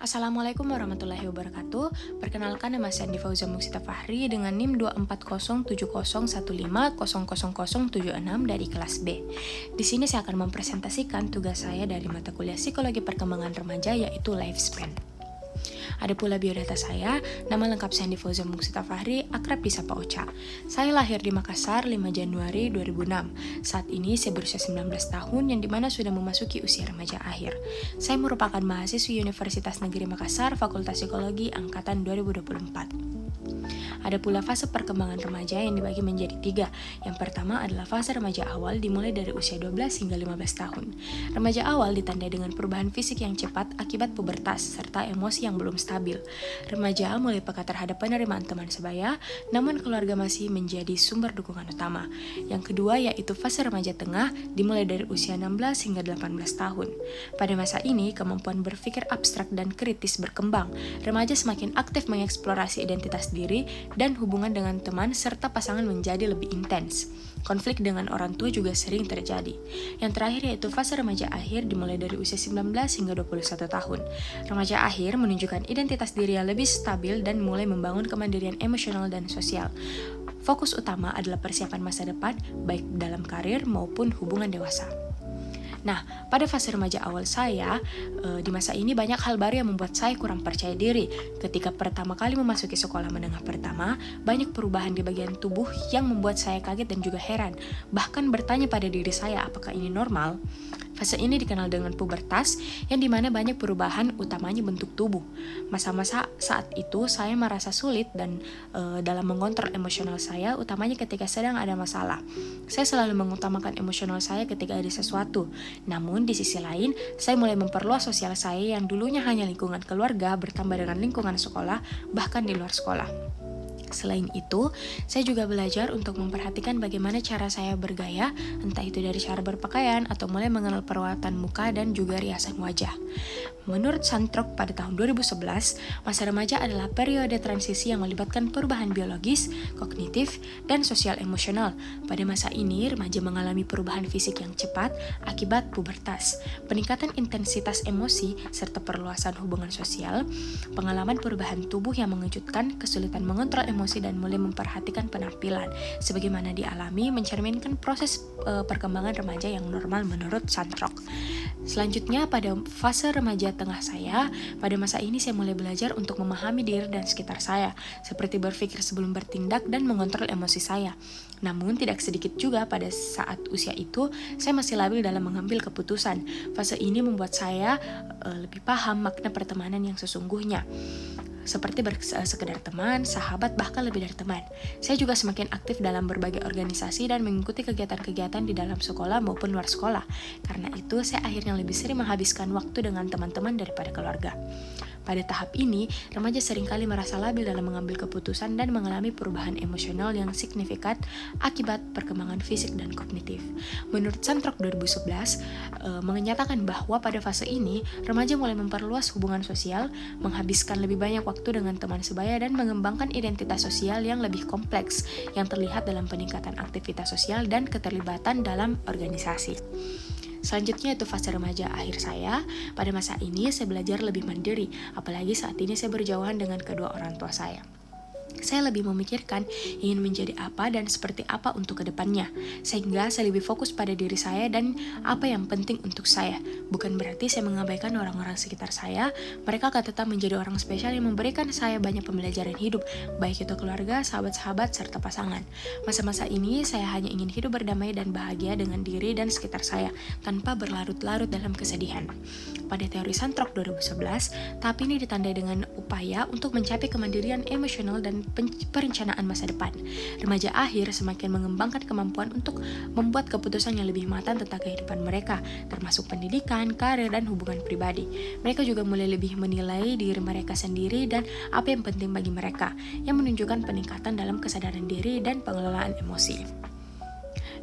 Assalamualaikum warahmatullahi wabarakatuh. Perkenalkan, nama saya Andi Fauzia Muksita Fahri dengan NIM 2407015000076 dari kelas B. Di sini saya akan mempresentasikan tugas saya dari mata kuliah Psikologi Perkembangan Remaja, yaitu Lifespan. Ada pula biodata saya, nama lengkap saya Andi Fauzia Muksita Fahri, akrab disapa Ocha. Saya lahir di Makassar 5 Januari 2006. Saat ini saya berusia 19 tahun, yang dimana sudah memasuki usia remaja akhir. Saya merupakan mahasiswi Universitas Negeri Makassar, Fakultas Psikologi, Angkatan 2024. Ada pula fase perkembangan remaja yang dibagi menjadi 3. Yang pertama adalah fase remaja awal, dimulai dari usia 12 hingga 15 tahun. Remaja awal ditandai dengan perubahan fisik yang cepat akibat pubertas, serta emosi yang belum stabil. Remaja mulai peka terhadap penerimaan teman sebaya, namun keluarga masih menjadi sumber dukungan utama. Yang kedua yaitu fase remaja tengah, dimulai dari usia 16 hingga 18 tahun. Pada masa ini, kemampuan berpikir abstrak dan kritis berkembang. Remaja semakin aktif mengeksplorasi identitas diri dan hubungan dengan teman serta pasangan menjadi lebih intens. Konflik dengan orang tua juga sering terjadi. Yang terakhir yaitu fase remaja akhir, dimulai dari usia 19 hingga 21 tahun. Remaja akhir menunjukkan identitas diri yang lebih stabil dan mulai membangun kemandirian emosional dan sosial. Fokus utama adalah persiapan masa depan, baik dalam karir maupun hubungan dewasa. Nah, pada fase remaja awal saya, di masa ini banyak hal baru yang membuat saya kurang percaya diri. Ketika pertama kali memasuki sekolah menengah pertama, banyak perubahan di bagian tubuh yang membuat saya kaget dan juga heran. Bahkan bertanya pada diri saya, apakah ini normal? Fase ini dikenal dengan pubertas, yang dimana banyak perubahan, utamanya bentuk tubuh. Masa-masa saat itu saya merasa sulit dan dalam mengontrol emosional saya, utamanya ketika sedang ada masalah. Saya selalu mengutamakan emosional saya ketika ada sesuatu. Namun di sisi lain, saya mulai memperluas sosial saya yang dulunya hanya lingkungan keluarga bertambah dengan lingkungan sekolah, bahkan di luar sekolah. Selain itu, saya juga belajar untuk memperhatikan bagaimana cara saya bergaya, entah itu dari cara berpakaian atau mulai mengenal perawatan muka dan juga riasan wajah. Menurut Santrok pada tahun 2011, masa remaja adalah periode transisi yang melibatkan perubahan biologis, kognitif, dan sosial emosional. Pada masa ini, remaja mengalami perubahan fisik yang cepat akibat pubertas, peningkatan intensitas emosi, serta perluasan hubungan sosial, pengalaman perubahan tubuh yang mengejutkan, kesulitan mengontrol emosi dan mulai memperhatikan penampilan, sebagaimana dialami mencerminkan proses perkembangan remaja yang normal menurut Santrok. Selanjutnya, pada fase remaja tengah saya, pada masa ini saya mulai belajar untuk memahami diri dan sekitar saya, seperti berpikir sebelum bertindak dan mengontrol emosi saya. Namun tidak sedikit juga pada saat usia itu, saya masih labil dalam mengambil keputusan. Fase ini membuat saya lebih paham makna pertemanan yang sesungguhnya, seperti sekedar teman, sahabat, bahkan lebih dari teman. Saya juga semakin aktif dalam berbagai organisasi dan mengikuti kegiatan-kegiatan di dalam sekolah maupun luar sekolah. Karena itu, saya akhirnya lebih sering menghabiskan waktu dengan teman-teman daripada keluarga. Pada tahap ini, remaja seringkali merasa labil dalam mengambil keputusan dan mengalami perubahan emosional yang signifikan akibat perkembangan fisik dan kognitif. Menurut Santrok 2011, menyatakan bahwa pada fase ini, remaja mulai memperluas hubungan sosial, menghabiskan lebih banyak waktu dengan teman sebaya, dan mengembangkan identitas sosial yang lebih kompleks, yang terlihat dalam peningkatan aktivitas sosial dan keterlibatan dalam organisasi. Selanjutnya itu fase remaja akhir saya. Pada masa ini saya belajar lebih mandiri, apalagi saat ini saya berjauhan dengan kedua orang tua saya. Saya lebih memikirkan ingin menjadi apa dan seperti apa untuk kedepannya, sehingga saya lebih fokus pada diri saya dan apa yang penting untuk saya. Bukan berarti saya mengabaikan orang-orang sekitar saya. Mereka akan tetap menjadi orang spesial yang memberikan saya banyak pembelajaran hidup, baik itu keluarga, sahabat-sahabat, serta pasangan. Masa-masa ini saya hanya ingin hidup berdamai dan bahagia dengan diri dan sekitar saya, tanpa berlarut-larut dalam kesedihan. Pada teori Santrok 2011, tahap ini ditandai dengan upaya untuk mencapai kemandirian emosional dan perencanaan masa depan. Remaja akhir semakin mengembangkan kemampuan untuk membuat keputusan yang lebih matang tentang kehidupan mereka, termasuk pendidikan, karir, dan hubungan pribadi. Mereka juga mulai lebih menilai diri mereka sendiri dan apa yang penting bagi mereka, yang menunjukkan peningkatan dalam kesadaran diri dan pengelolaan emosi.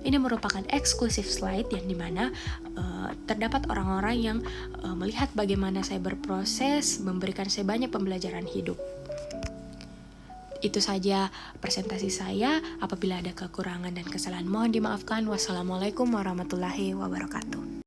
Ini merupakan eksklusif slide yang dimana terdapat orang-orang yang melihat bagaimana saya berproses, memberikan saya banyak pembelajaran hidup. Itu saja presentasi saya. Apabila ada kekurangan dan kesalahan mohon dimaafkan. Wassalamualaikum warahmatullahi wabarakatuh.